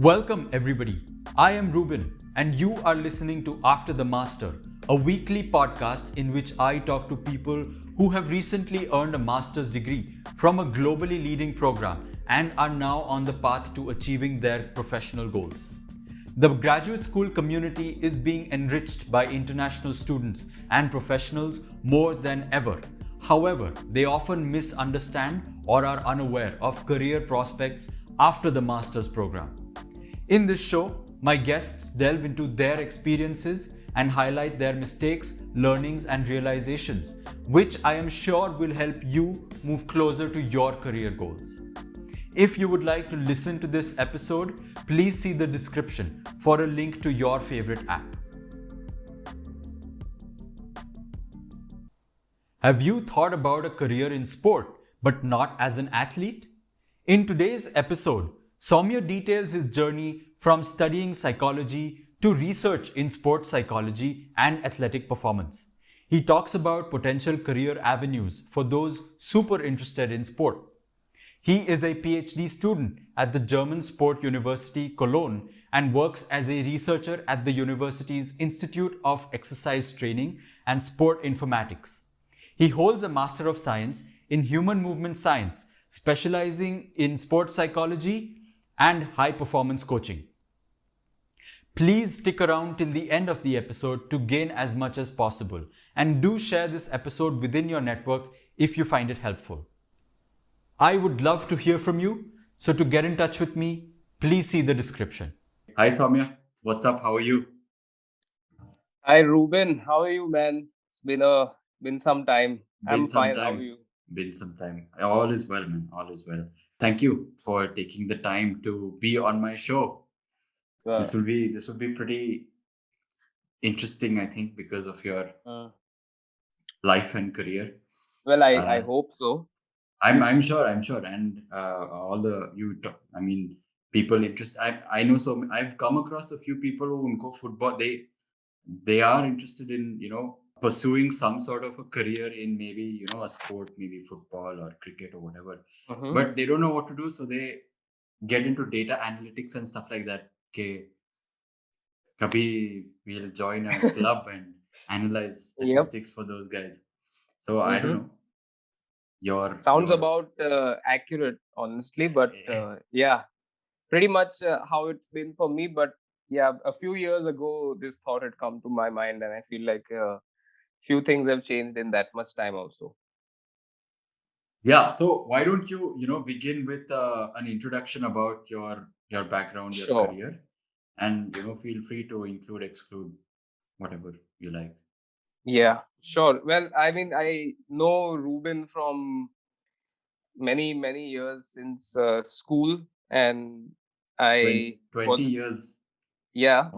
Welcome, everybody. I am Ruben, and you are listening to After the Master, a weekly podcast in which I talk to people who have recently earned a master's degree from a globally leading program and are now on the path to achieving their professional goals. The graduate school community is being enriched by international students and professionals more than ever. However, they often misunderstand or are unaware of career prospects after the master's program. In this show, my guests delve into their experiences and highlight their mistakes, learnings, and realizations, which I am sure will help you move closer to your career goals. If you would like to listen to this episode, please see the description for a link to your favorite app. Have you thought about a career in sport, but not as an athlete? In today's episode, Saumya details his journey from studying psychology to research in sports psychology and athletic performance. He talks about potential career avenues for those super interested in sport. He is a PhD student at the German Sport University Cologne and works as a researcher at the university's Institute of Exercise Training and Sport Informatics. He holds a Master of Science in Human Movement Science, specializing in sports psychology and high performance coaching. Please stick around till the end of the episode to gain as much as possible, and do share this episode within your network if you find it helpful. I would love to hear from you, so to get in touch with me, please see the description. Hi Saumya, what's up? How are you? Hi Ruben, how are you, man? It's been some time. I'm fine. How are you? Been some time. All is well, man. All is well. Thank you for taking the time to be on my show. This will be pretty interesting, I think, because of your life and career. Well, I hope so. I'm sure, and people interested. I know so. I've come across a few people who unko football. They are interested in pursuing some sort of a career in maybe a sport, maybe football or cricket or whatever. But they don't know what to do, so they get into data analytics and stuff like that. Okay, kabhi we'll join a club and analyze statistics for those guys. So I don't know. Sounds about accurate, honestly, but yeah, pretty much how it's been for me. But yeah, a few years ago, this thought had come to my mind, and I feel like few things have changed in that much time also. Yeah, so why don't you begin with an introduction about your background, your career, and feel free to include, exclude, whatever you like. Yeah, sure. Well, I mean, I know Ruben from many years since school, and 20 years. Yeah,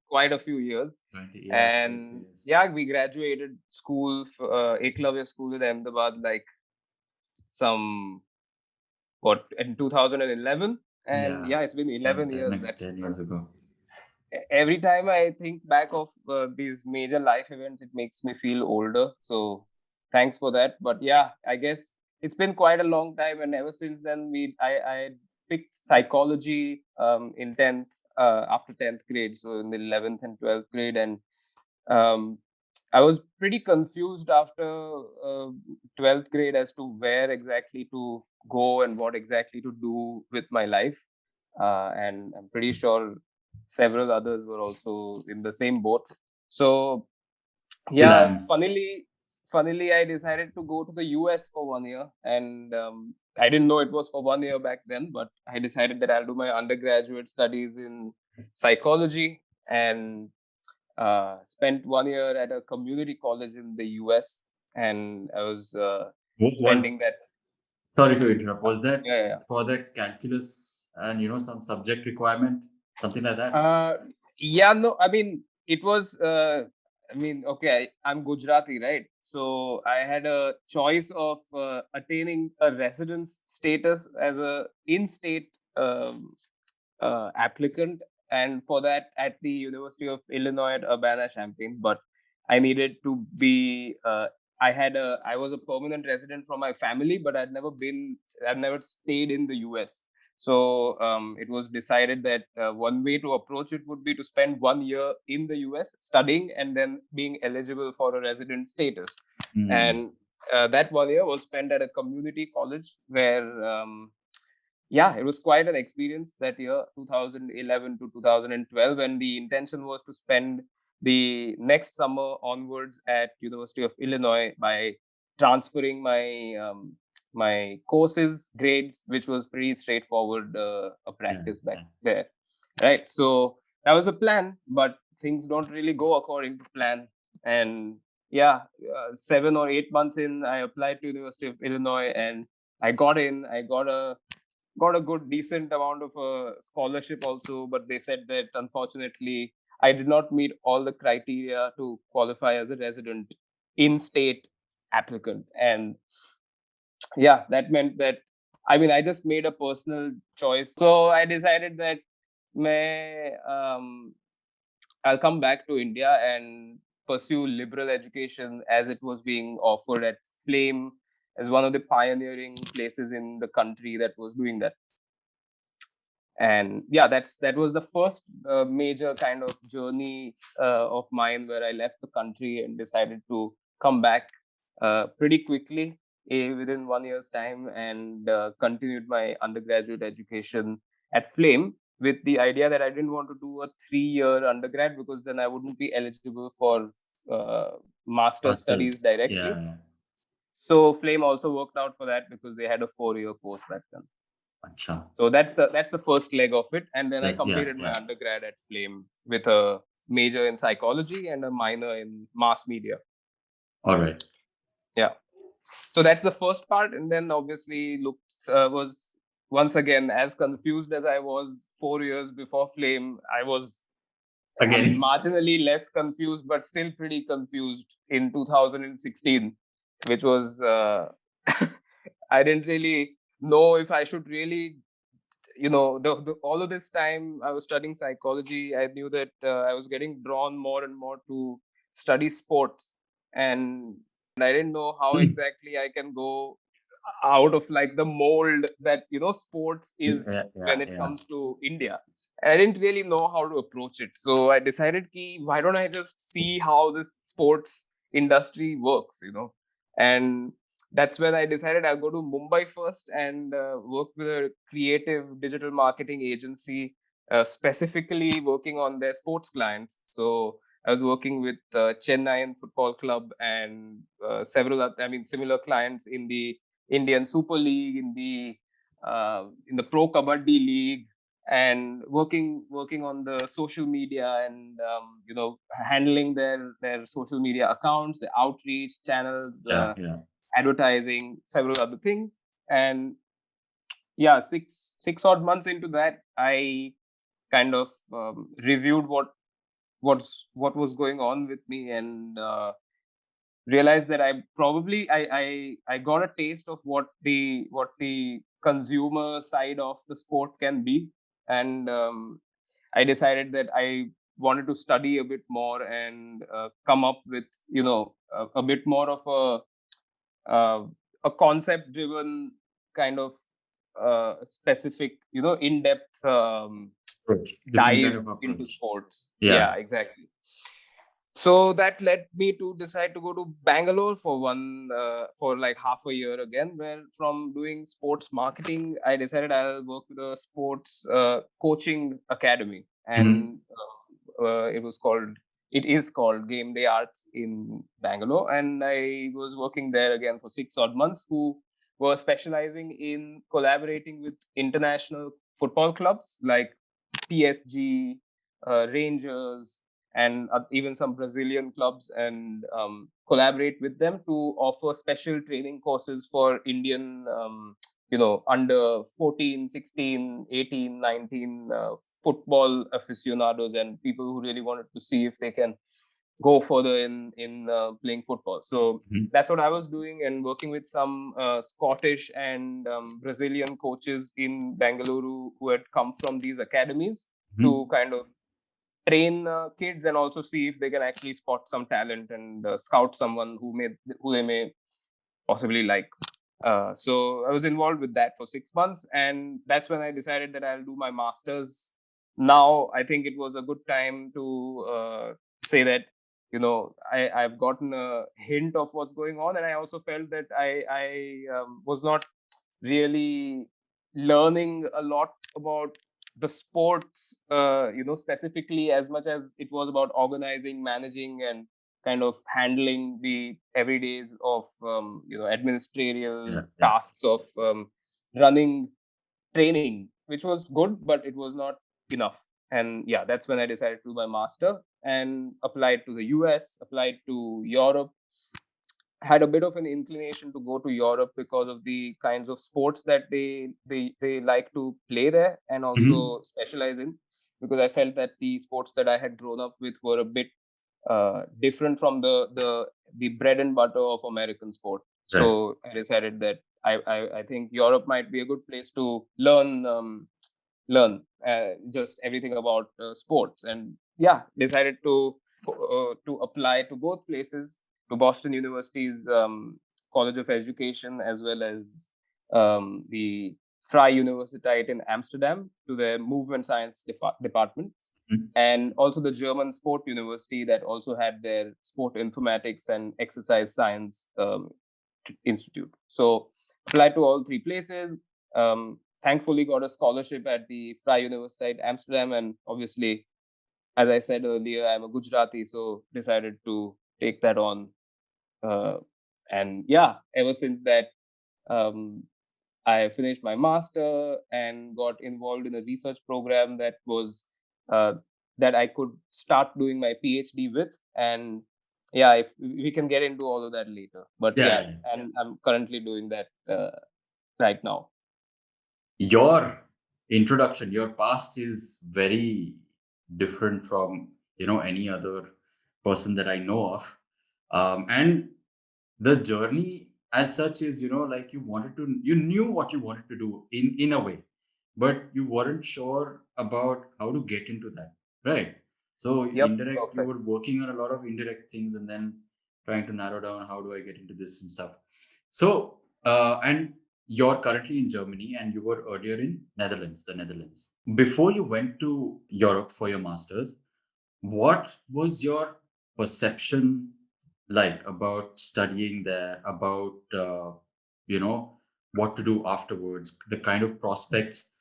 quite a few years. 20 years. And yeah, we graduated school, Eklavya School in Ahmedabad, like in 2011, and yeah, it's been 11 years. That's 10 years ago. Every time I think back of these major life events, it makes me feel older. So thanks for that. But yeah, I guess it's been quite a long time, and ever since then, I picked psychology in 10th after 10th grade, so in the 11th and 12th grade, and I was pretty confused after 12th grade as to where exactly to go and what exactly to do with my life. And I'm pretty sure several others were also in the same boat. So yeah, funnily, I decided to go to the US for 1 year, and I didn't know it was for 1 year back then, but I decided that I'll do my undergraduate studies in psychology, and spent 1 year at a community college in the US, and I was spending that. Sorry to interrupt. Was that for the calculus and some subject requirement, something like that? Yeah, no, I mean, it was okay, I'm Gujarati, right? So I had a choice of attaining a residence status as a in-state applicant, and for that at the University of Illinois at Urbana-Champaign. But I needed to be I was a permanent resident from my family, but I'd never stayed in the US. So it was decided that one way to approach it would be to spend 1 year in the US studying and then being eligible for a resident status. And that 1 year was spent at a community college where, it was quite an experience that year, 2011 to 2012, and the intention was to spend the next summer onwards at University of Illinois by transferring my courses grades, which was pretty straightforward a practice back there, right? So that was the plan, but things don't really go according to plan. And 7 or 8 months in, I applied to University of Illinois, and I got in. I got a good decent amount of a scholarship also, but they said that unfortunately I did not meet all the criteria to qualify as a resident in-state applicant. And that meant that, I just made a personal choice. So I decided that I'll come back to India and pursue liberal education as it was being offered at Flame, as one of the pioneering places in the country that was doing that. And that was the first major kind of journey of mine, where I left the country and decided to come back pretty quickly within 1 year's time, and continued my undergraduate education at Flame, with the idea that I didn't want to do a 3-year undergrad, because then I wouldn't be eligible for master's studies directly. Yeah. So Flame also worked out for that, because they had a 4-year course back then. Achha. So that's the first leg of it. And then I completed my undergrad at Flame with a major in psychology and a minor in mass media. All right. Yeah. So that's the first part. And then obviously was once again as confused as I was 4 years before Flame. I was again marginally less confused, but still pretty confused in 2016, which was I didn't really know if I should really, all of this time I was studying psychology. I knew that I was getting drawn more and more to study sports, and I didn't know how exactly I can go out of like the mold that sports is when it comes to India. I didn't really know how to approach it, so I decided, why don't I just see how this sports industry works, and that's when I decided I'll go to Mumbai first and work with a creative digital marketing agency, specifically working on their sports clients. So I was working with Chennai Football Club and several similar clients in the Indian Super League, in the Pro Kabaddi League, and working on the social media and handling their social media accounts, the outreach channels, advertising, several other things. And six odd months into that, I kind of reviewed what was going on with me, and realized that I got a taste of what the consumer side of the sport can be. And I decided that I wanted to study a bit more and come up with a bit more of a concept driven kind of specific in-depth dive into sports. Yeah, exactly. So that led me to decide to go to Bangalore for like half a year again, where from doing sports marketing, I decided I'll work with a sports coaching academy. And it is called Game Day Arts in Bangalore. And I was working there again for 6 odd months, who were specializing in collaborating with international football clubs like PSG, Rangers, and even some Brazilian clubs, and collaborate with them to offer special training courses for Indian, under 14, 16, 18, 19 football aficionados and people who really wanted to see if they can go further in playing football. So that's what I was doing, and working with some Scottish and Brazilian coaches in Bangalore who had come from these academies to kind of train kids, and also see if they can actually spot some talent and scout someone who they may possibly like. So I was involved with that for 6 months, and that's when I decided that I'll do my masters. Now I think it was a good time to say that I've gotten a hint of what's going on, and I also felt that I was not really learning a lot about the sports, specifically, as much as it was about organizing, managing, and kind of handling the everydays of administrative Yeah. tasks of running training, which was good, but it was not enough. And yeah, that's when I decided to do my master and applied to the US, applied to Europe. Had a bit of an inclination to go to Europe because of the kinds of sports that they like to play there and Mhm. also specialize in, because I felt that the sports that I had grown up with were a bit different from the bread and butter of American sport. Right. So I decided that I think Europe might be a good place to learn just everything about sports. And yeah, decided to apply to both places, to Boston University's College of Education, as well as the Vrije Universiteit in Amsterdam, to their movement science department, Mhm. and also the German Sport University that also had their sport informatics and exercise science institute. So applied to all three places. Thankfully, got a scholarship at the Vrije Universiteit Amsterdam, and obviously, as I said earlier, I'm a Gujarati, so decided to take that on. Uh, and yeah, ever since that, um, I finished my master and got involved in a research program uh, that I could start doing my PhD with. And yeah, if we can get into all of that later. But Yeah, yeah, yeah. and I'm currently doing that right now. Your introduction, your past is very different from any other person that I know of, and the journey as such is like you knew what you wanted to do in a way, but you weren't sure about how to get into that, right? So Yep, indirect, you perfect. were working on a lot of indirect things and then trying to narrow down how do I get into this and stuff. So and you're currently in Germany and you were earlier in the Netherlands. Before you went to Europe for your masters, what was your perception like about studying there, about you know what to do afterwards, the kind of prospects,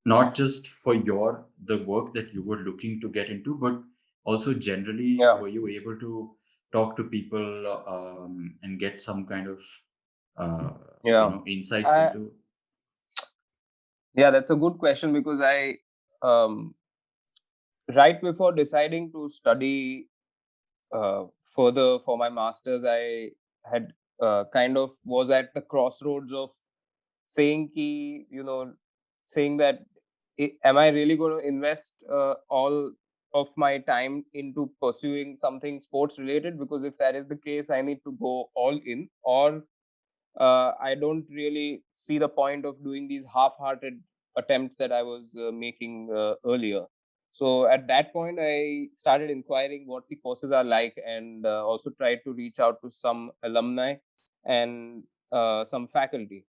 not just for the work that you were looking to get into, but also generally, Yeah, were you able to talk to people and get some kind of uh, yeah. insights I, into? yeah, that's a good question, because um, right before deciding to study further for my masters, I had kind of was at the crossroads of saying ki, saying that am I really going to invest all of my time into pursuing something sports related? Because if that is the case, I need to go all in, or I don't really see the point of doing these half-hearted attempts that I was making earlier. So at that point, I started inquiring what the courses are like, and also tried to reach out to some alumni and some faculty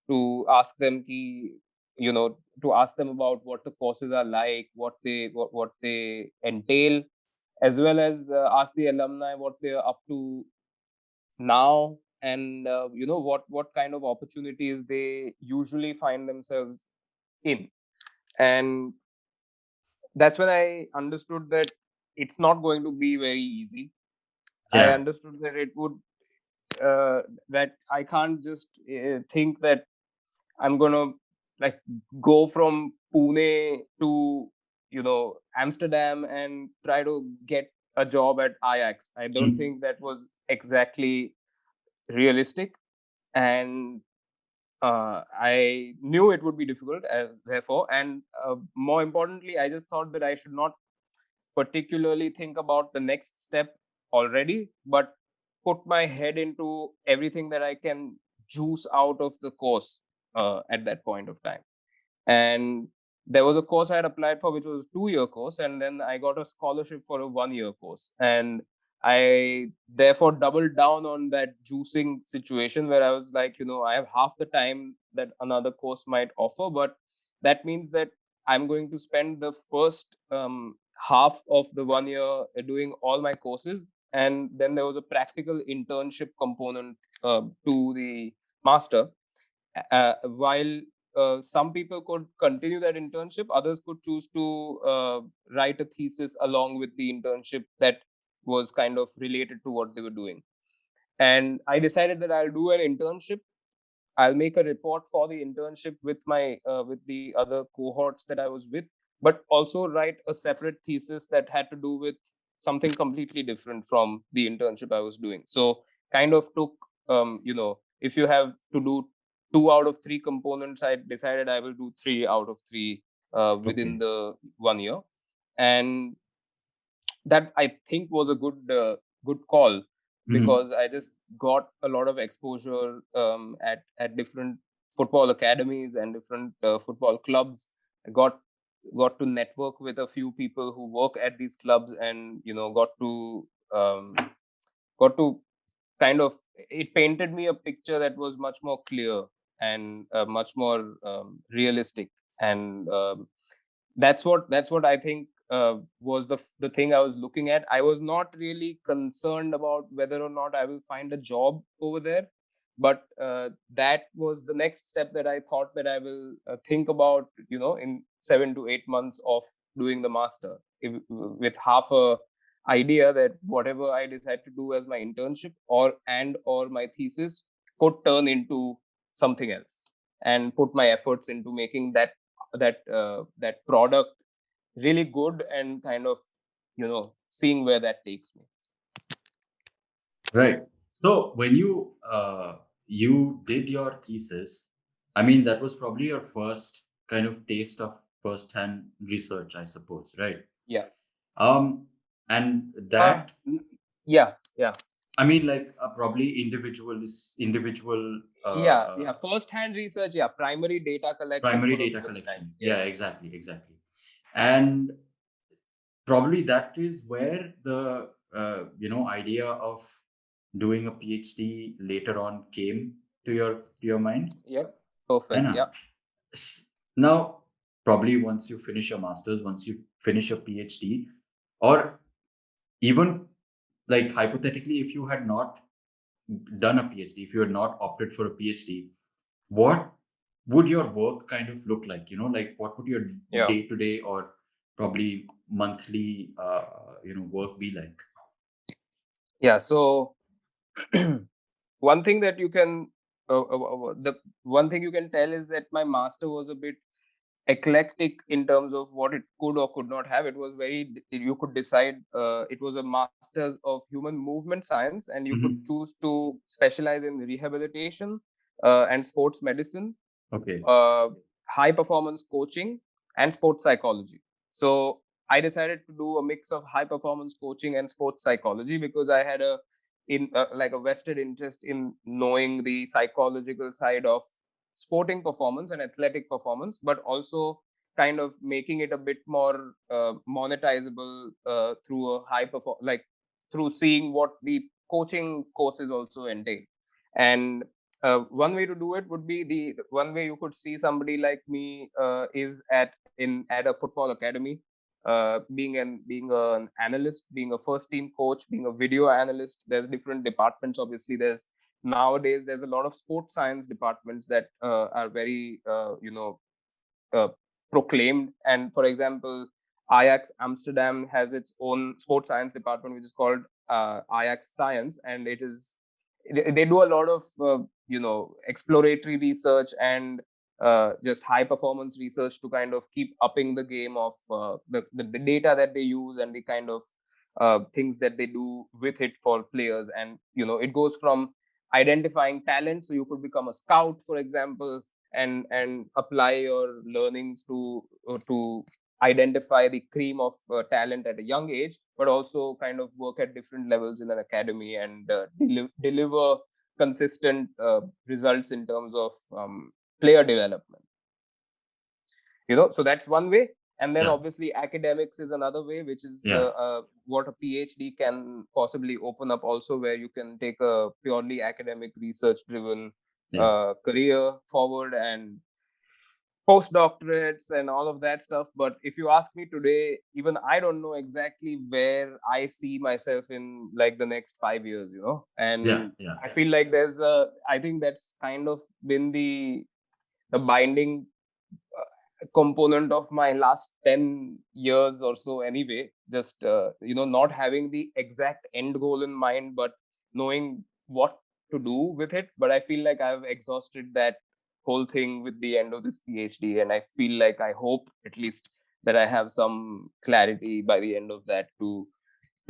to ask them to ask them about what the courses are like, what they entail, as well as ask the alumni what they're up to now, and what kind of opportunities they usually find themselves in. And that's when I understood that it's not going to be very easy. I Yeah. understood that it would that I can't just think that I'm gonna like go from Pune to Amsterdam and try to get a job at Ajax. I don't Mm. think that was exactly realistic, and I knew it would be difficult, therefore, and more importantly, I just thought that I should not particularly think about the next step already, but put my head into everything that I can juice out of the course at that point of time. And there was a course I had applied for, which was a 2-year course, and then I got a scholarship for a 1-year course. And I therefore doubled down on that juicing situation where I was like, I have half the time that another course might offer, but that means that I'm going to spend the first half of the 1 year doing all my courses. And then there was a practical internship component to the master. While some people could continue that internship, others could choose to write a thesis along with the internship that was kind of related to what they were doing. And I decided that I'll do an internship. I'll make a report for the internship with the other cohorts that I was with, but also write a separate thesis that had to do with something completely different from the internship I was doing. So kind of took, if you have to do 2 out of 3 components, I decided I will do 3 out of 3 within the 1 year, and that I think was a good call, because I just got a lot of exposure at different football academies and different football clubs. I got to network with a few people who work at these clubs, and um, got to kind of, it painted me a picture that was much more clear and much more realistic. And that's what I think was the thing I was looking at. I was not really concerned about whether or not I will find a job over there, but that was the next step that I thought that I will think about, in 7 to 8 months of doing the master, with half a idea that whatever I decide to do as my internship or my thesis could turn into something else, and put my efforts into making that product really good, and kind of seeing where that takes me. Right. So when you did your thesis, I mean, that was probably your first kind of taste of first-hand research, I suppose, right? Yeah. And that, Yeah. I mean, like probably individual. First hand research, primary data collection Primary for the data first collection. time. Yeah, Yes. exactly. And probably that is where the idea of doing a PhD later on came to your mind. Yep. Perfect. Anna. Yeah. Now, probably once you finish your master's, once you finish your PhD, or even like hypothetically, if you had not done a PhD, if you had not opted for a PhD, what would your work kind of look like? Like what would your day to day or probably monthly, work be like? Yeah. So one thing that you can the one thing you can tell is that my master was a bit eclectic in terms of what it could or could not have. It was you could decide, it was a master's of human movement science, and you could choose to specialize in rehabilitation and sports medicine, Okay. high performance coaching, and sports psychology. So I decided to do a mix of high performance coaching and sports psychology, because I had a vested interest in knowing the psychological side of sporting performance and athletic performance, but also kind of making it a bit more monetizable through through seeing what the coaching courses also entail. And one way to do it would be, the one way you could see somebody like me is at a football academy, being an analyst, being a first team coach, being a video analyst. There's different departments. Obviously, nowadays there's a lot of sports science departments that are very uh, proclaimed. And for example, Ajax Amsterdam has its own sports science department, which is called Ajax Science, and they do a lot of exploratory research and just high performance research to kind of keep upping the game of the data that they use, and the kind of things that they do with it for players. And it goes from identifying talent, so you could become a scout, for example, and apply your learnings to identify the cream of talent at a young age, but also kind of work at different levels in an academy and deliver consistent results in terms of player development. So that's one way. And then Yeah. obviously academics is another way, which is Yeah. what a PhD can possibly open up also, where you can take a purely academic research driven Yes. career forward and postdoctorates and all of that stuff. But if you ask me today, even I don't know exactly where I see myself in like the next 5 years, Yeah. and Yeah. I feel like I think that's kind of been the binding component of my last 10 years or so anyway. Just not having the exact end goal in mind, but knowing what to do with it. But I feel like I've exhausted that whole thing with the end of this PhD, and I feel like, I hope at least, that I have some clarity by the end of that to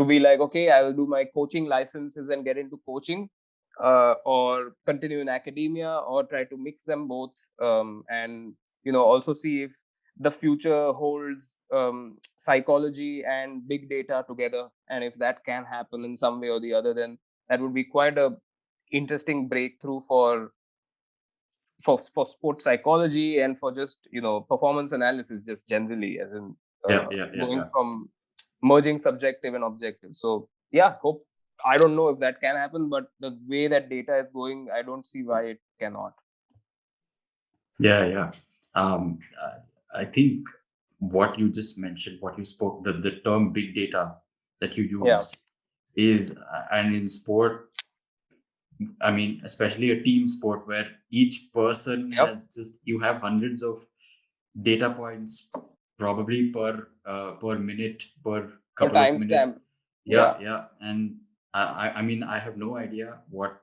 be like, okay, I will do my coaching licenses and get into coaching, or continue in academia, or try to mix them both, and also see if the future holds psychology and big data together, and if that can happen in some way or the other, then that would be quite a interesting breakthrough for sports psychology, and for just performance analysis just generally, as in Yeah. Yeah. Yeah. going Yeah. from merging subjective and objective. So yeah, hope I don't know if that can happen, but the way that data is going, I don't see why it cannot. Yeah. Yeah. I think what you just mentioned, what you spoke, the term big data that you Yeah, used is, and in sport, I mean, especially a team sport where each person yep, has just, you have hundreds of data points, probably per minute, per for couple of timestamp. minutes. Yeah, Yeah, yeah, and I mean, I have no idea what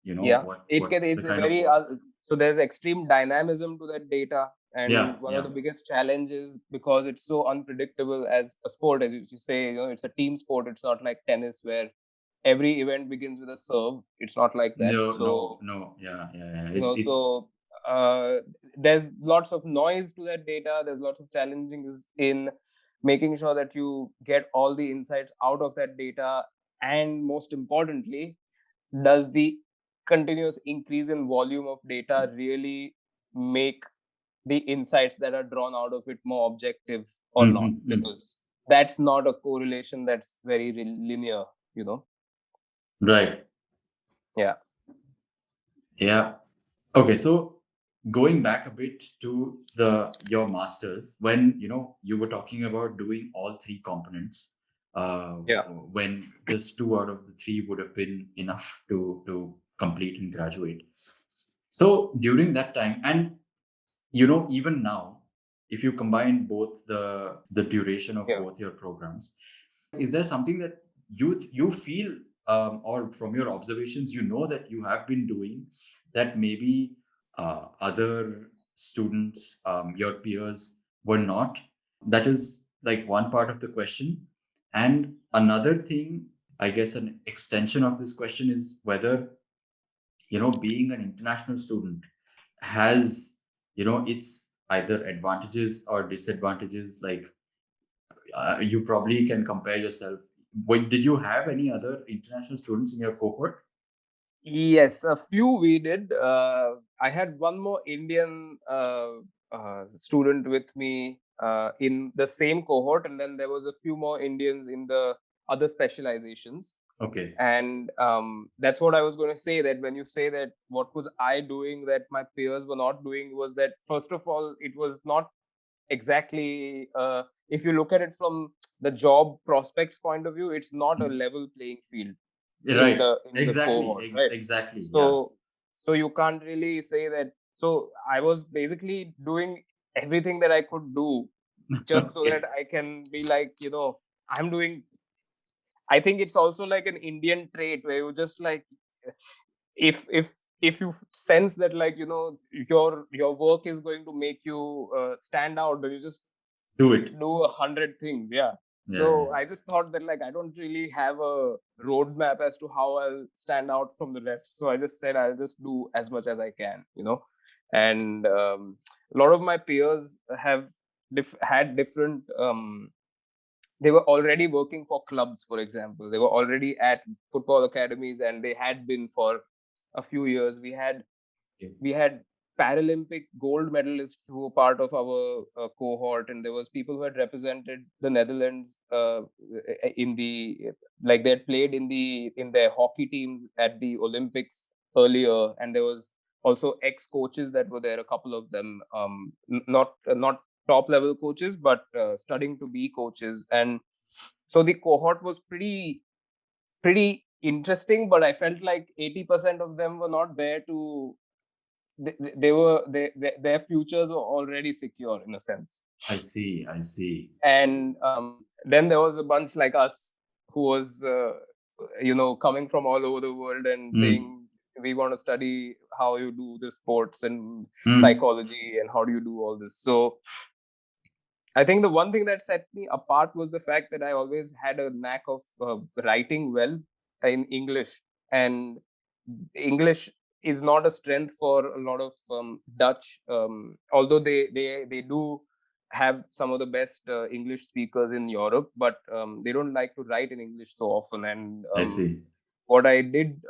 yeah, it what can, the it's a kind of very work. so there's extreme dynamism to that data, Yeah, and one of yeah, the biggest challenges, because it's so unpredictable as a sport, as you say, it's a team sport. It's not like tennis where every event begins with a serve. It's not like that. no, no, So no, yeah, yeah, yeah. It's so uh, there's lots of noise to that data. There's lots of challenges in making sure that you get all the insights out of that data, and most importantly, does the continuous increase in volume of data really make the insights that are drawn out of it more objective or not? Mhm. Because that's not a correlation that's very linear, Right. yeah. Yeah. Okay, so going back a bit to the your masters, when you were talking about doing all three components, uh, Yeah, when just two out of the three would have been enough to complete and graduate. So during that time, and even now, if you combine both the duration of yeah. both your programs, is there something that you feel, or from your observations, that you have been doing that maybe other students, your peers, were not? That is like one part of the question. And another thing, I guess an extension of this question, is whether being an international student has its either advantages or disadvantages. Like, you probably can compare yourself. Did you have any other international students in your cohort? Yes, a few we did. I had one more Indian student with me in the same cohort, and then there was a few more Indians in the other specializations. Okay. And that's what I was going to say, that when you say that what was I doing that my peers were not doing, was that, first of all, it was not exactly, if you look at it from the job prospects point of view, it's not a level playing field in Right. the Exactly. cohort, right? Exactly. Yeah. So you can't really say that. So I was basically doing everything that I could do, just so that Okay. I can be like, I'm doing. I think it's also like an Indian trait where you just like, if if if you sense that, like, your work is going to make you stand out, then you just Do it. do 100 things. Yeah. Yeah. Yeah. So I just thought that, like, I don't really have a roadmap as to how I'll stand out from the rest. So I just said I'll just do as much as I can, and a lot of my peers have had different, they were already working for clubs, for example. They were already at football academies, and they had been for a few years. We had Okay. we had Paralympic gold medalists who were part of our cohort, and there was people who had represented the Netherlands in the, like, they had played in their hockey teams at the Olympics earlier, and there was also ex-coaches that were there, a couple of them, not top level coaches, but studying to be coaches. And so the cohort was pretty interesting, but I felt like 80% of them were not there to, their futures were already secure in a sense. I see. And then there was a bunch like us who was coming from all over the world and saying, we want to study how you do the sports and psychology and how do you do all this. So I think the one thing that set me apart was the fact that I always had a knack of writing well in English, and English is not a strength for a lot of Dutch, although they do have some of the best English speakers in Europe, but they don't like to write in English so often. And I see. what I did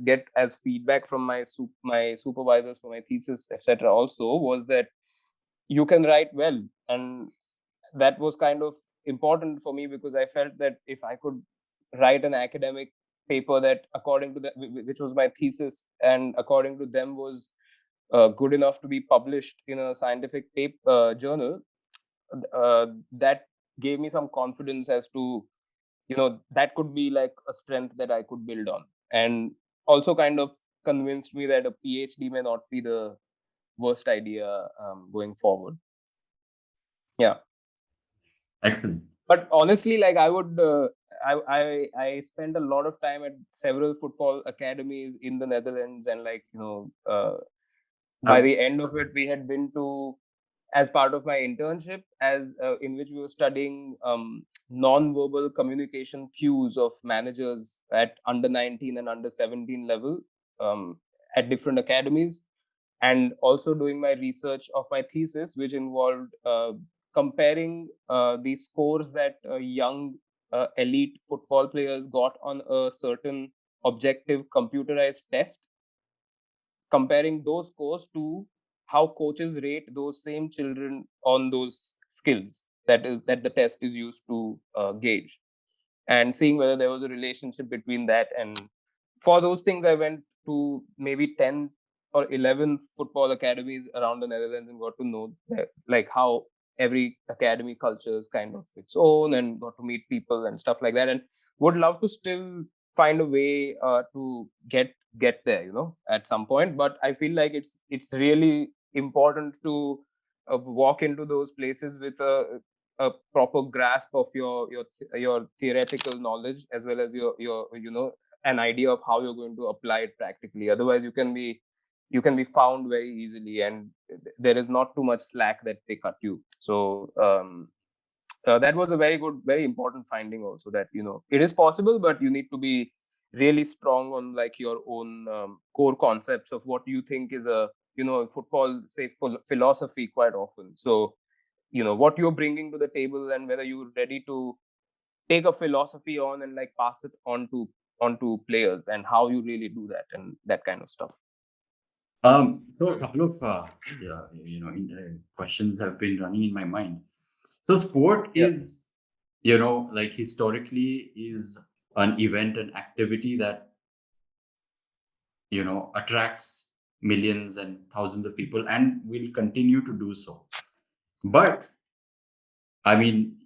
get as feedback from my supervisors for my thesis, etc., also was that you can write well, and that was kind of important for me, because I felt that if I could write an academic paper that, according to the, which was my thesis, and according to them was good enough to be published in a scientific journal, that gave me some confidence as to, that could be like a strength that I could build on, and also kind of convinced me that a PhD may not be the worst idea going forward. Yeah. Excellent. But honestly, like, I would I spent a lot of time at several football academies in the Netherlands, and like, by the end of it, we had been to, as part of my internship, as in which we were studying non-verbal communication cues of managers at under 19 and under 17 level at different academies, and also doing my research of my thesis, which involved comparing the scores that young elite football players got on a certain objective computerized test, comparing those scores to how coaches rate those same children on those skills that the test is used to gauge, and seeing whether there was a relationship between that. And for those things, I went to maybe 10 or 11 football academies around the Netherlands and got to know that, like, how every academy culture is kind of its own, and got to meet people and stuff like that, and would love to still find a way to get there, at some point. But I feel like it's really important to walk into those places with a proper grasp of your theoretical knowledge, as well as your an idea of how you're going to apply it practically. Otherwise, you can be found very easily, and there is not too much slack that they cut you. So that was a very important finding also, that it is possible, but you need to be really strong on like your own core concepts of what you think is a football, say, philosophy quite often. So what you're bringing to the table, and whether you're ready to take a philosophy on and like pass it onto players, and how you really do that, and that kind of stuff. So a couple of questions have been running in my mind. So sport is, like, historically is an event, an activity that attracts millions and thousands of people, and will continue to do so. But I mean,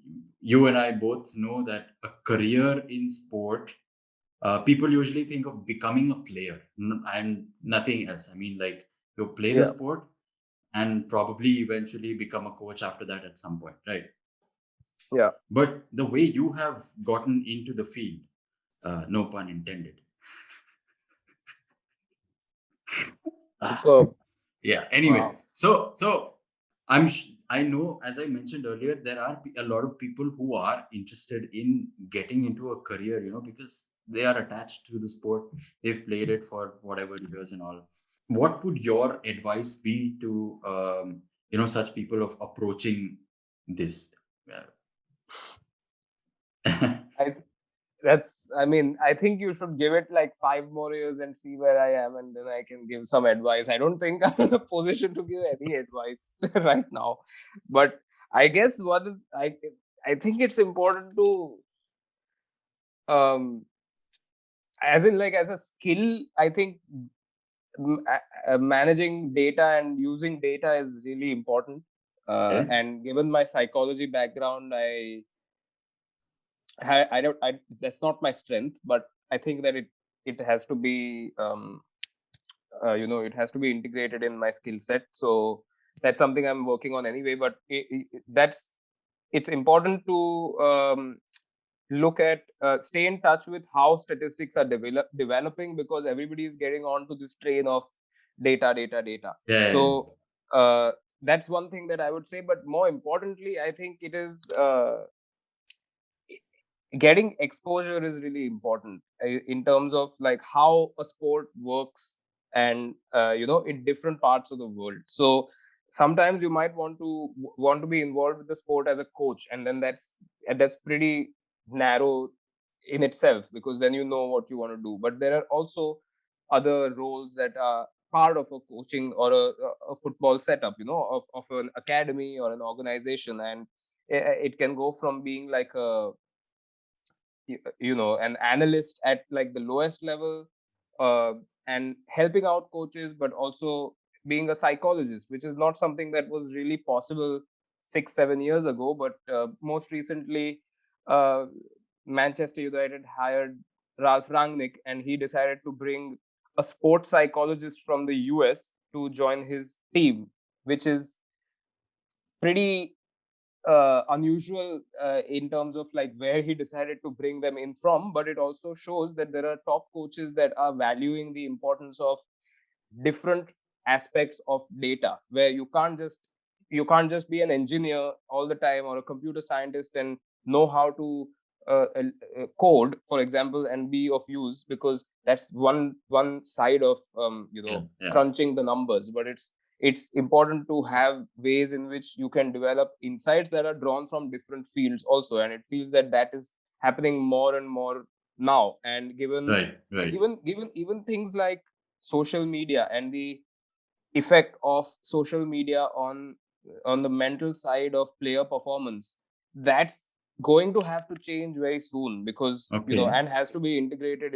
you and I both know that a career in sport, people usually think of becoming a player and nothing else. I mean, like, you play the sport and probably eventually become a coach after that at some point, right? Yeah. But the way you have gotten into the field, no pun intended. Yeah. Anyway, Wow. so I know, as I mentioned earlier, there are a lot of people who are interested in getting into a career, because they are attached to the sport. They've played it for whatever years and all. What would your advice be to such people of approaching this? I think you should give it like 5 more years and see where I am, and then I can give some advice. I don't think I'm in a position to give any advice right now, but I guess I think it's important to, um as in, like, as a skill, I think managing data and using data is really important. And given my psychology background, I don't I that's not my strength, but I think that it has to be, it has to be integrated in my skill set. So that's something I'm working on anyway. But it's important to, look at, stay in touch with how statistics are developing, because everybody is getting onto this train of data. Yeah. So uh, that's one thing that I would say. But more importantly, I think it is, getting exposure is really important, in terms of like how a sport works, and in different parts of the world. So sometimes you might want to be involved with the sport as a coach, and then that's pretty narrow in itself, because then you know what you want to do. But there are also other roles that are part of a coaching or a football setup, of an academy or an organization. And it can go from being like an analyst at like the lowest level, uh, and helping out coaches, but also being a psychologist, which is not something that was really possible 6-7 years ago. But most recently, uh, Manchester United hired Ralph Rangnick, and he decided to bring a sports psychologist from the US to join his team, which is pretty unusual, in terms of like where he decided to bring them in from. But it also shows that there are top coaches that are valuing the importance of different aspects of data, where you can't just be an engineer all the time, or a computer scientist, and know how to code, for example, and be of use, because that's one side of, Yeah. crunching the numbers. But it's important to have ways in which you can develop insights that are drawn from different fields also. And it feels that that is happening more and more now. And given Right. even things like social media, and the effect of social media on the mental side of player performance, that's going to have to change very soon, because Okay. and has to be integrated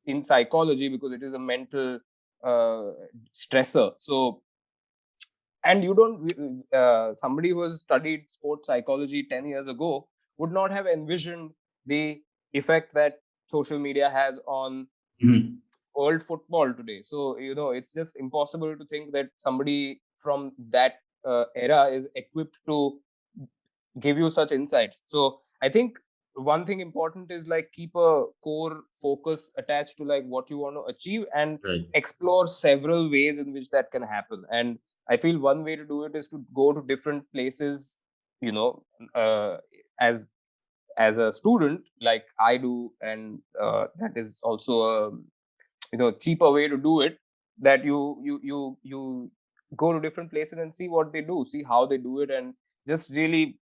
in psychology, because it is a mental uh, stressor. So, and you don't somebody who has studied sports psychology 10 years ago would not have envisioned the effect that social media has on Mhm. world football today. So it's just impossible to think that somebody from that era is equipped to give you such insights. So I think one thing important is like keep a core focus attached to like what you want to achieve, and Right. explore several ways in which that can happen. And I feel one way to do it is to go to different places, you know uh, as a student, like I do. And that is also a cheaper way to do it, that you go to different places and see what they do, see how they do it, and just really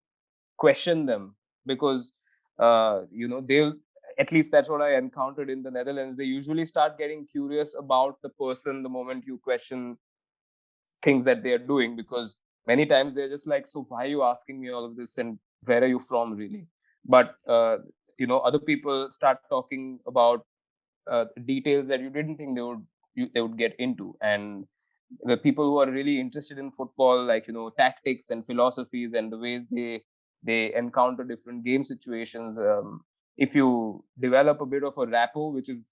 question them. Because they'll, at least that's what I encountered in the Netherlands, they usually start getting curious about the person the moment you question things that they're doing. Because many times they're just like, so why are you asking me all of this, and where are you from, really? But other people start talking about details that you didn't think they would get into. And the people who are really interested in football, like tactics and philosophies, and the ways they encounter different game situations, if you develop a bit of a rapport, which is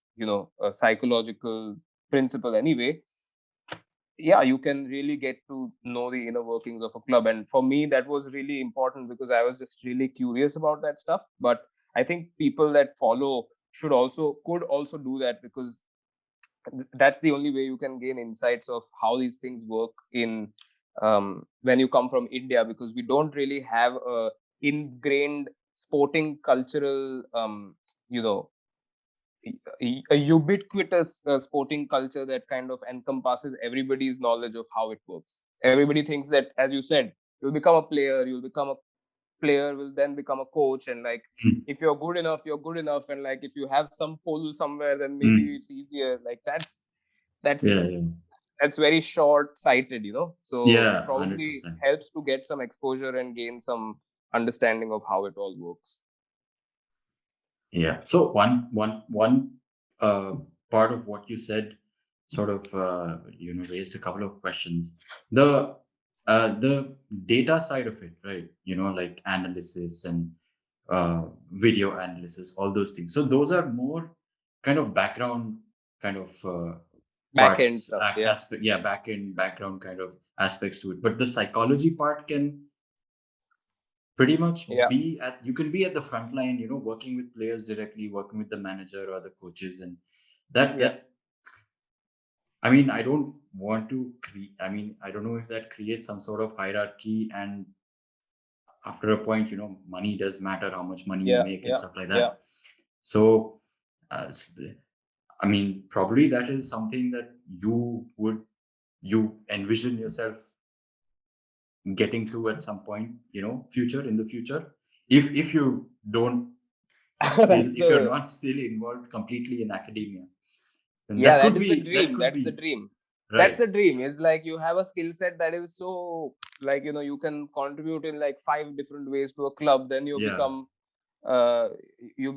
a psychological principle anyway, yeah, you can really get to know the inner workings of a club. And for me, that was really important, because I was just really curious about that stuff. But I think people that follow could also do that, because that's the only way you can gain insights of how these things work in, when you come from India, because we don't really have a ingrained sporting cultural, you know a ubiquitous sporting culture that kind of encompasses everybody's knowledge of how it works. Everybody thinks that, as you said, you'll become a player, you'll become a player will then become a coach, and like Mm. if you're good enough, and like if you have some pull somewhere, then maybe it's easier. Like that's Yeah. that's very short sighted, so Yeah. probably 100%. helps to get some exposure and gain some understanding of how it all works. Yeah. So one part of what you said sort of raised a couple of questions. The data side of it, right? Like analysis and video analysis, all those things. So those are more kind of background kind of Back end parts, stuff, yeah. aspect, yeah, back end background kind of aspects to it. But the psychology part can pretty much Yeah. you can be at the front line, working with players directly, working with the manager or the coaches, and that I mean, I don't want to I mean, I don't know if that creates some sort of hierarchy, and after a point, money does matter, how much money you make and stuff like that. So I mean, probably that is something that you envision yourself getting to at some point, in the future, if you don't if you're not still involved completely in academia, then Yeah, that that could is the be dream. That's the dream. That's right. the dream. Is like you have a skill set that is so like you can contribute in like 5 different ways to a club. Then you Yeah.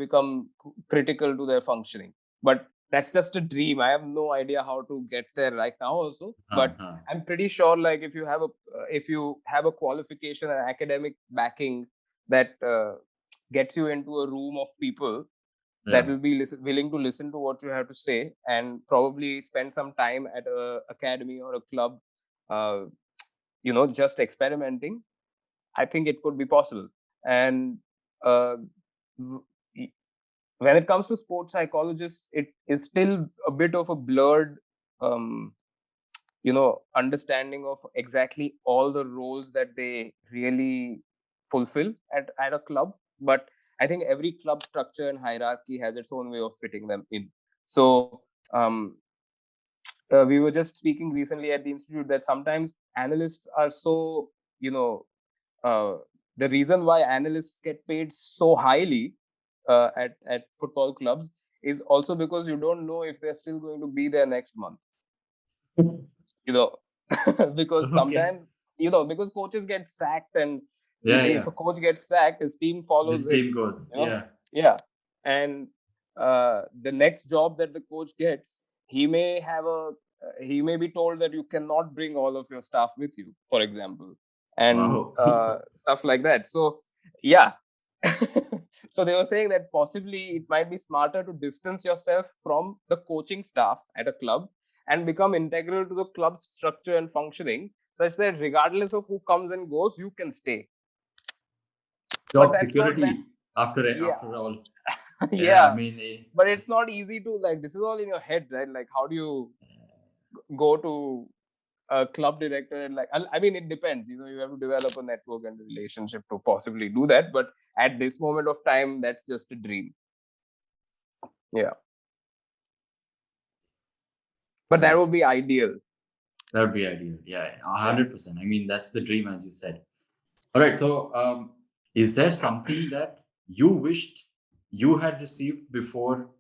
become critical to their functioning. But that's just a dream. I have no idea how to get there right now also. But I'm pretty sure like if you have a qualification and academic backing that gets you into a room of people that will be willing to listen to what you have to say, and probably spend some time at a academy or a club, just experimenting. I think it could be possible. And when it comes to sports psychologists, it is still a bit of a blurred um, understanding of exactly all the roles that they really fulfill at a club. But I think every club structure and hierarchy has its own way of fitting them in. So we were just speaking recently at the institute that sometimes analysts are so uh, the reason why analysts get paid so highly at football clubs is also because you don't know if they're still going to be there next month. Because sometimes because coaches get sacked, and if a coach gets sacked, his team follows This him. team goes. And the next job that the coach gets, he may be told that you cannot bring all of your staff with you, for example, and stuff like that. So yeah. So they were saying that possibly it might be smarter to distance yourself from the coaching staff at a club and become integral to the club's structure and functioning, such that regardless of who comes and goes, you can stay. Job security after all. Yeah. I mean, but it's not easy to, like, this is all in your head, right? Like, how do you go to a club director and, like, I mean, it depends. You have to develop a network and a relationship to possibly do that. But at this moment of time, that's just a dream. Yeah. But that would be ideal. That would be ideal. Yeah, 100%. I mean, that's the dream, as you said. All right. So, is there something that you wished you had received before,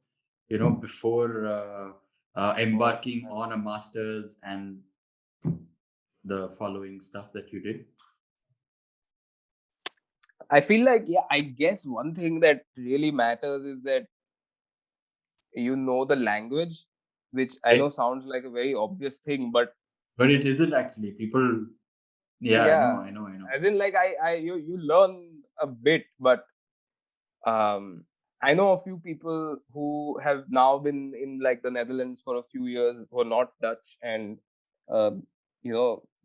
embarking on a master's and the following stuff that you did? I feel like, I guess one thing that really matters is that you know the language, which I know sounds like a very obvious thing, but it isn't actually. People, I know. As in, like, you learn a bit, but I know a few people who have now been in, like, the Netherlands for a few years, who are not Dutch, and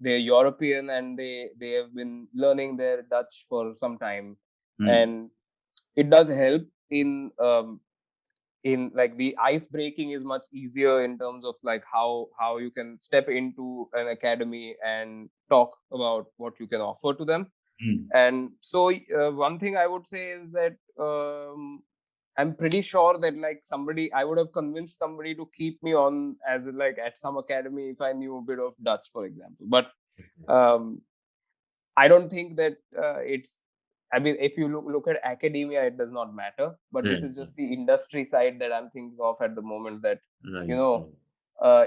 they're European, and they have been learning their Dutch for some time, and it does help in like the ice breaking is much easier in terms of, like, how you can step into an academy and talk about what you can offer to them. And so one thing I would say is that I'm pretty sure that, like, I would have convinced somebody to keep me on as, like, at some academy if I knew a bit of Dutch, for example. But I don't think that it's I mean, if you look at academia, it does not matter. But this is just the industry side that I'm thinking of at the moment. That Right.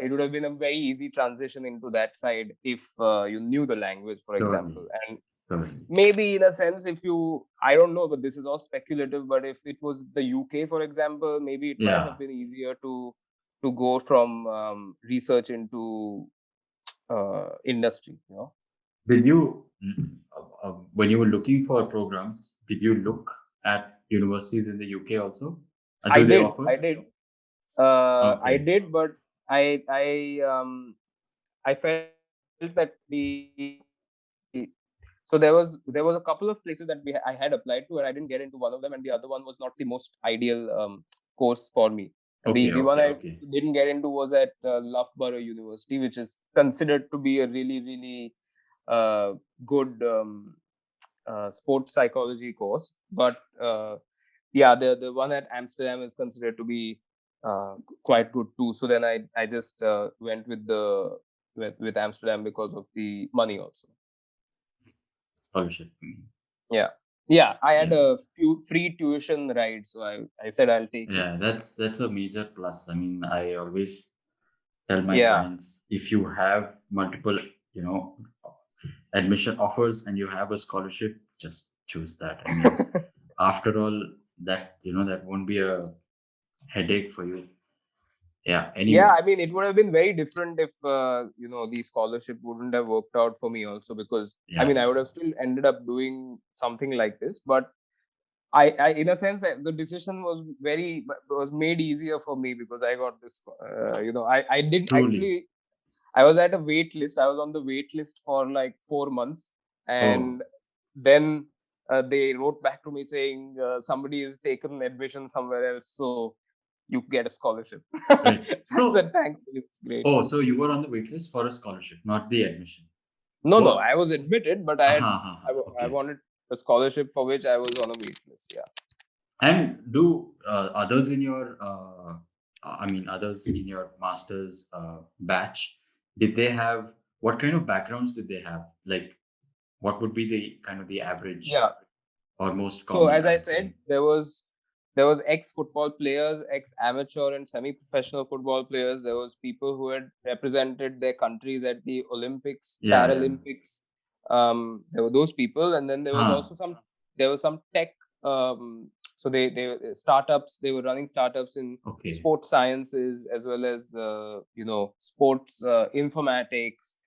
it would have been a very easy transition into that side if you knew the language, for example. And maybe in a sense, if you, I don't know, but this is all speculative. But if it was the UK, for example, maybe it might have been easier to go from research into industry. Did you, when you were looking for programs, did you look at universities in the UK also? I did, but I felt that so there was a couple of places that I had applied to, and I didn't get into one of them, and the other one was not the most ideal course for me. And the one I didn't get into was at Loughborough University, which is considered to be a really, really good sports psychology course. But the one at Amsterdam is considered to be quite good too. So then I just went with Amsterdam because of the money also. Scholarship. Yeah, I had a few free tuition rides, so I said I'll take it. Yeah, that's a major plus. I mean, I always tell my clients, if you have multiple, admission offers and you have a scholarship, just choose that. I mean, after all, that that won't be a headache for you. Yeah. Anyways. Yeah, I mean, it would have been very different if the scholarship wouldn't have worked out for me also, because I mean, I would have still ended up doing something like this, but I in a sense, the decision was made easier for me because I got this. I didn't actually. I was at a wait list. I was on the wait list for like 4 months, and then they wrote back to me saying somebody has taken admission somewhere else, so you get a scholarship. Right. So I said, thank you. It's great. Oh, so you were on the wait list for a scholarship, not the admission? No, I was admitted, but I wanted a scholarship for which I was on a wait list. Yeah. And do others in your, others in your master's batch, did they have, what kind of backgrounds did they have? Like, what would be the kind of the average? Yeah. Or most common? So as I said, there was ex-football players, ex-amateur and semi-professional football players. There was people who had represented their countries at the Olympics, Paralympics. There were those people, and then there was also some tech. So they startups. They were running startups in sports sciences as well as sports informatics.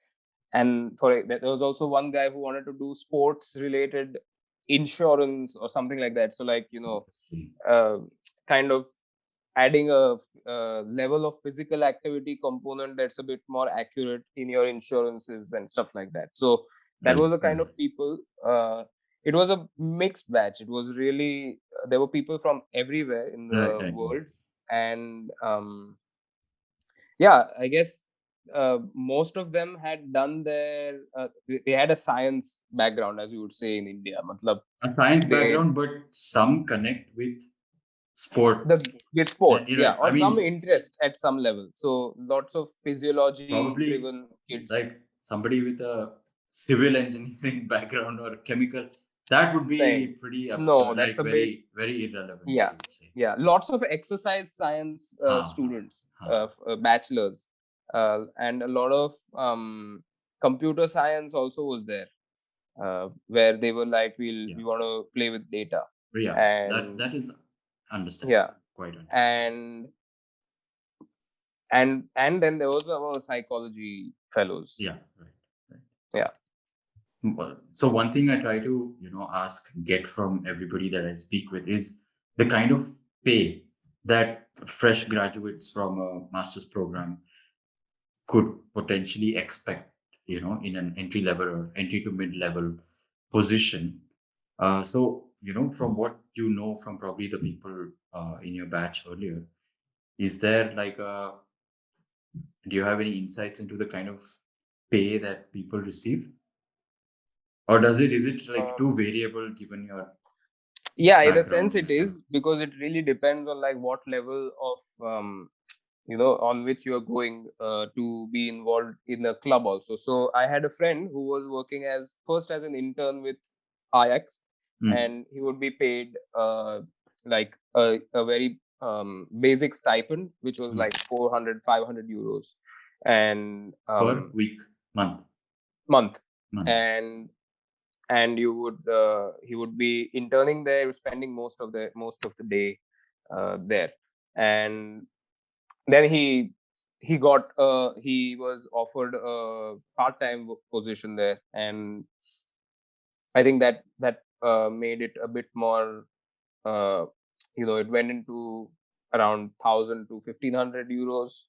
And there was also one guy who wanted to do sports related insurance or something like that. So like kind of adding a level of physical activity component that's a bit more accurate in your insurances and stuff like that. So that was a kind of people. It was a mixed batch. It was really there were people from everywhere in the world, and I guess most of them had done their they had a science background, as you would say in India. A science background, but some connect with sport. With sport, or some interest at some level. So lots of physiology-driven kids. Like somebody with a civil engineering background or chemical, that would be pretty absurd. No, that's like very, very irrelevant. Yeah. Lots of exercise science students, bachelors, and a lot of computer science also was there, where they were like, we want to play with data. And that is understandable. Quite understandable. And then there was our psychology fellows. Right. So one thing I try to get from everybody that I speak with is the kind of pay that fresh graduates from a master's program could potentially expect, in an entry level or entry to mid level position. So from what you know from probably the people in your batch earlier, is there like do you have any insights into the kind of pay that people receive? Or is it like too variable given your in a sense it is, because it really depends on like what level of on which you are going to be involved in a club also. So I had a friend who was working first as an intern with Ajax, and he would be paid like a very basic stipend, which was like 400, 500 euros and Per week, month. month. And you would he would be interning there, spending most of the day there. And then he was offered a part-time position there, and I think that made it a bit more it went into around 1,000 to 1,500 euros,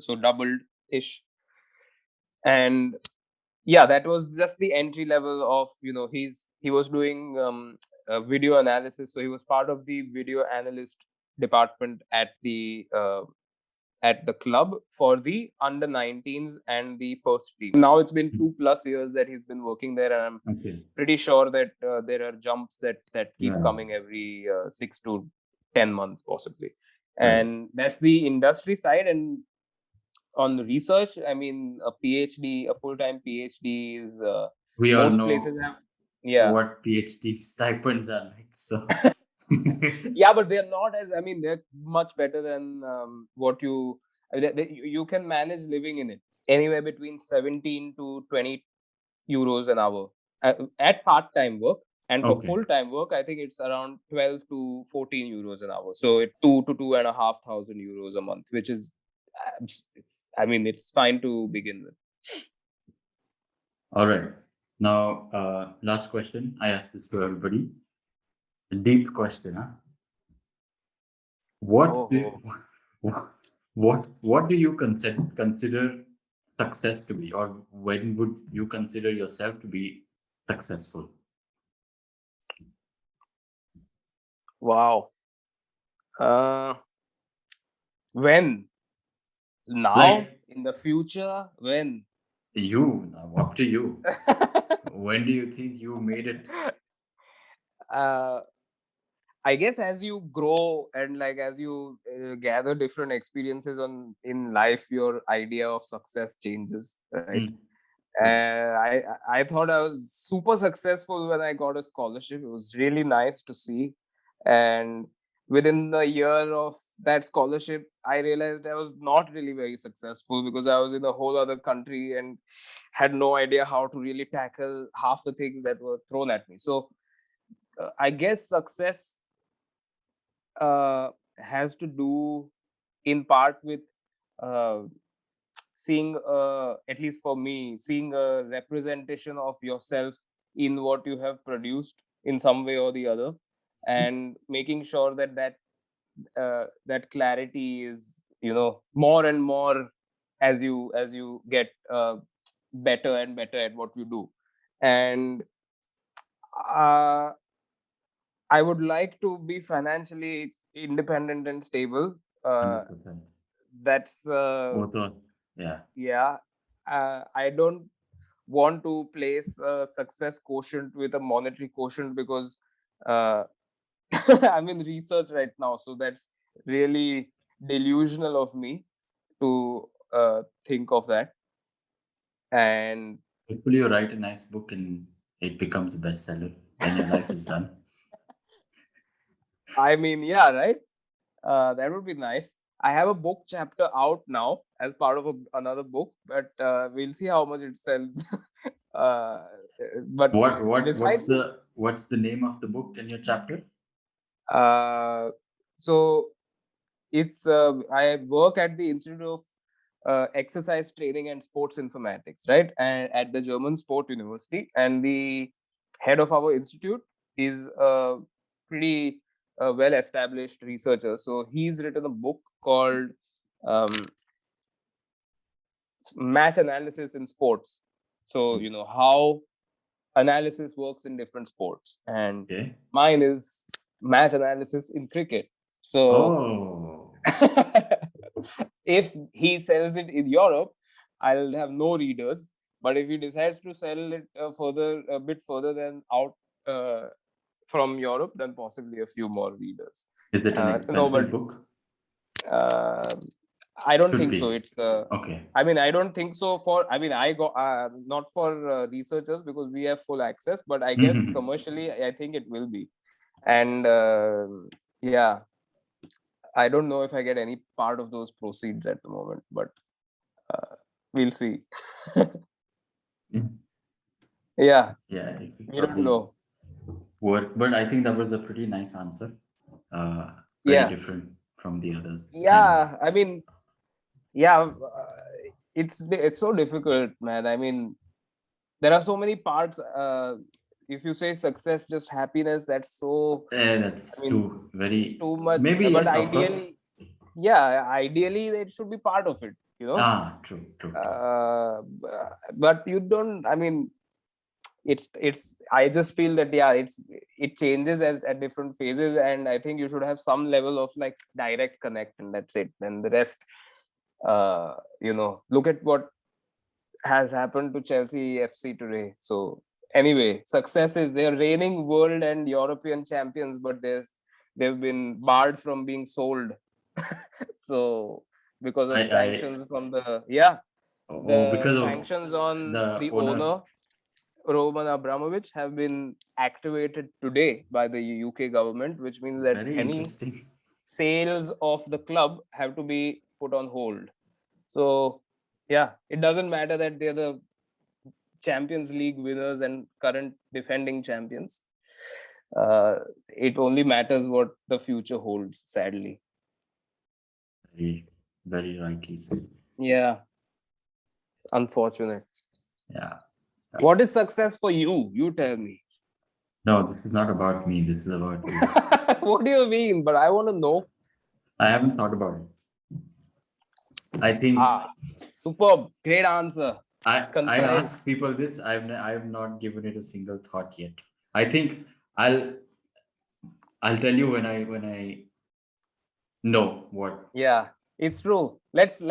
so doubled ish. And yeah, that was just the entry level of, he was doing video analysis, so he was part of the video analyst department at the club for the under 19s and the first team. Now it's been 2+ years that he's been working there, and I'm pretty sure that there are jumps that keep coming every 6 to 10 months possibly. And that's the industry side. And on research, I mean, a full-time PhD is We all most know places have what PhD stipends are like. So yeah, but they're not they're much better than what you can manage living in it anywhere between 17 to 20 euros an hour at part-time work. And for full-time work, I think it's around 12 to 14 euros an hour. So it's 2,000 to 2,500 euros a month, which is, it's fine to begin with. all right. Now, last question. I asked this to everybody. A deep question, huh? What do you consider success to be, or when would you consider yourself to be successful? Wow. When? Now? Like, in the future? When? Now, up to you. When do you think you made it? I guess as you grow and as you gather different experiences in life, your idea of success changes, right? I thought I was super successful when I got a scholarship. It was really nice to see. And within the year of that scholarship, I realized I was not really very successful, because I was in a whole other country and had no idea how to really tackle half the things that were thrown at me. So I guess success has to do in part with seeing, at least for me, seeing a representation of yourself in what you have produced in some way or the other, and making sure that clarity is more and more as you get better and better at what you do. And I would like to be financially independent and stable. 100%. That's yeah. I don't want to place a success quotient with a monetary quotient, because I'm in research right now, so that's really delusional of me to think of that. And hopefully you write a nice book and it becomes a bestseller when your life is done. I mean, yeah, right? That would be nice. I have a book chapter out now as part of another book, but we'll see how much it sells. But what's the name of the book in your chapter? So it's I work at the Institute of Exercise Training and Sports Informatics, right? And at the German Sport University, and the head of our institute is a pretty well-established researcher. So he's written a book called Match Analysis in Sports. So how analysis works in different sports, and mine is match analysis in cricket. So if he sells it in Europe, I'll have no readers. But if he decides to sell it a bit further than out from Europe, then possibly a few more readers. Is it an expensive book? I don't Should think be. so. It's Okay. I mean, I don't think so. I go not for researchers because we have full access, but I guess commercially, I think it will be. And yeah, I don't know if I get any part of those proceeds at the moment, but we'll see. Yeah, Yeah, it will we don't probably know. work, but I think that was a pretty nice answer. Very Yeah, different from the others. Kind of. yeah. I mean, yeah, it's so difficult, man. I mean, there are so many parts. If you say success, just happiness, that's so. That's I mean, too very. too much. Maybe But yes, of course. ideally, yeah, ideally it should be part of it. You know. True. But you don't. I mean, it's. I just feel that it changes at different phases, and I think you should have some level of like direct connect, and that's it. Then the rest, look at what has happened to Chelsea FC today. So anyway, success is they're reigning world and European champions, but they've been barred from being sold. So because of sanctions from the because of sanctions on the the owner. owner Roman Abramovich have been activated today by the UK government, which means that Very any interesting. sales of the club have to be put on hold. So yeah, it doesn't matter that they're the Champions League winners and current defending champions. It only matters what the future holds, sadly. Very, very rightly said. Yeah. Unfortunate. Yeah. What is success for you? You tell me. No, this is not about me. This is about you. What do you mean? But I want to know. I haven't thought about it. I think. Superb. Great answer. I ask people this. I have not given it a single thought yet. I think I'll tell you when I know what. Yeah, it's true. Let's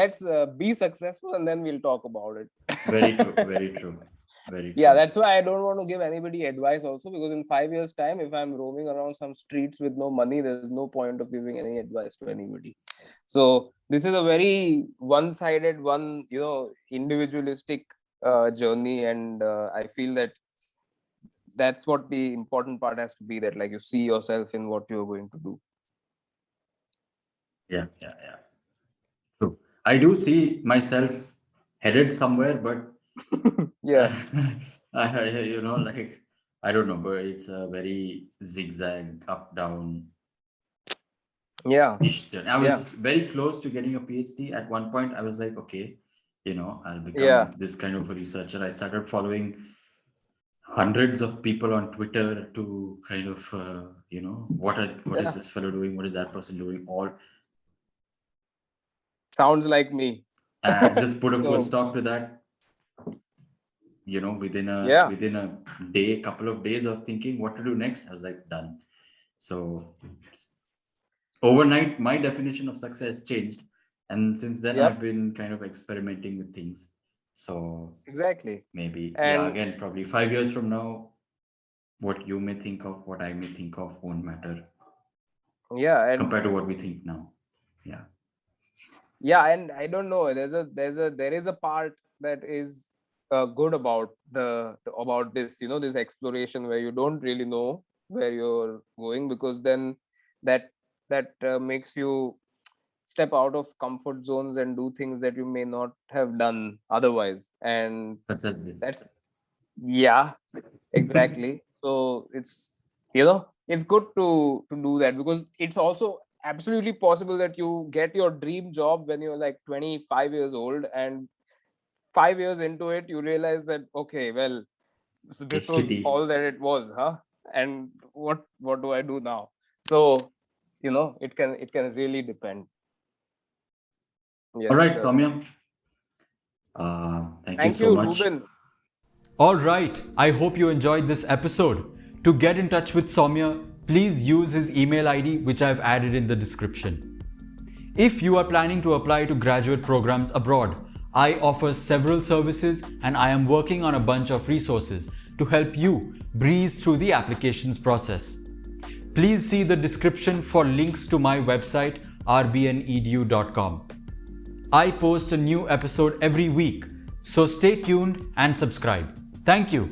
be successful and then we'll talk about it. Very true. Very true. Very true. Yeah, that's why I don't want to give anybody advice also, because in 5 years' time, if I'm roaming around some streets with no money, there's no point of giving any advice to anybody. So this is a very one-sided, individualistic journey, and I feel that that's what the important part has to be, that like you see yourself in what you're going to do. Yeah. True. I do see myself headed somewhere, but yeah. like I don't know, but it's a very zigzag, up down. Yeah. I was very close to getting a PhD. At one point, I was like, okay, I'll become this kind of a researcher. I started following hundreds of people on Twitter to kind of, what is this fellow doing? What is that person doing? All sounds like me. Just put a full stop to that. Within a day, couple of days of thinking what to do next, I was like, done. So overnight, my definition of success changed, and since then I've been kind of experimenting with things. So exactly, maybe again, probably 5 years from now, what you may think of, what I may think of, won't matter. Yeah, and compared to what we think now. Yeah, and I don't know. There is a part that is good about about this, this exploration where you don't really know where you're going, because then that makes you step out of comfort zones and do things that you may not have done otherwise, and that's exactly. So it's it's good to do that, because it's also absolutely possible that you get your dream job when you're like 25 years old, and 5 years into it you realize that, okay, well, this was all that it was, and what do I do now? So it can really depend. Yes, all right, Saumya. Thank you so much. Ruben. All right, I hope you enjoyed this episode. To get in touch with Saumya, please use his email ID, which I've added in the description. If you are planning to apply to graduate programs abroad, I offer several services and I am working on a bunch of resources to help you breeze through the applications process. Please see the description for links to my website rbnedu.com. I post a new episode every week, so stay tuned and subscribe. Thank you.